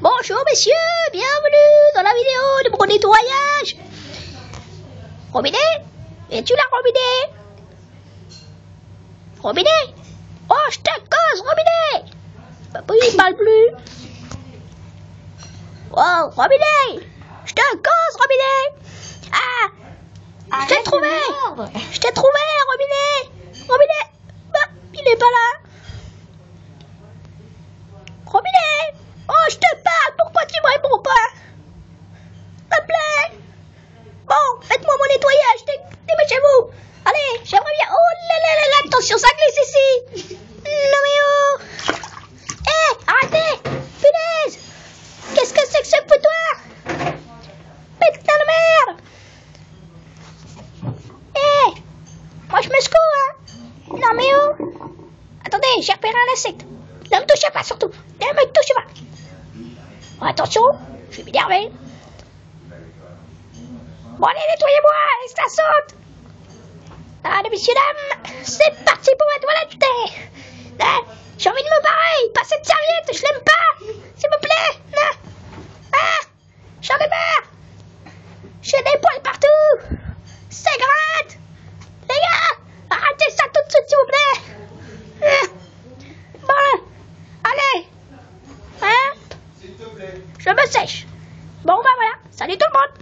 Bonjour messieurs, bienvenue dans la vidéo de mon nettoyage. Robinet? Es-tu là, Robinet? Robinet? Oh, je te cause, Robinet! Papa, il parle plus. Oh, Robinet! Je te cause, Robinet! Ah! Je t'ai trouvé! Je t'ai trouvé, Robinet! Robinet! Bah, il est pas là. Robinet! Oh, je te parle! Pourquoi tu me réponds pas? S'il te plaît! Bon, faites-moi mon nettoyage, dépêchez-vous! Allez, j'aimerais bien... Oh là là là là, attention, ça glisse ici! Non mais oh! Hé, arrêtez! Punaise! Qu'est-ce que c'est que ce foutoir? Putain de merde! Hé! Moi je me secoue, hein! Non mais oh! Attendez, j'ai repéré un insecte! Ne me touchez pas, surtout! Ne me touchez pas! Oh, attention, je vais m'énerver! Bon allez, nettoyez-moi, et ça saute! Allez, messieurs, dames, c'est parti pour ma toilette! J'ai envie de me barrer! Pas cette serviette, je l'aime pas! S'il vous plaît! Ah! J'en ai marre! J'ai des poils partout! Ça gratte! Les gars! Arrêtez ça tout de suite, s'il vous plaît! Bon, allez! Hein? S'il te plaît. Je me sèche! Bon, bah voilà! Salut tout le monde!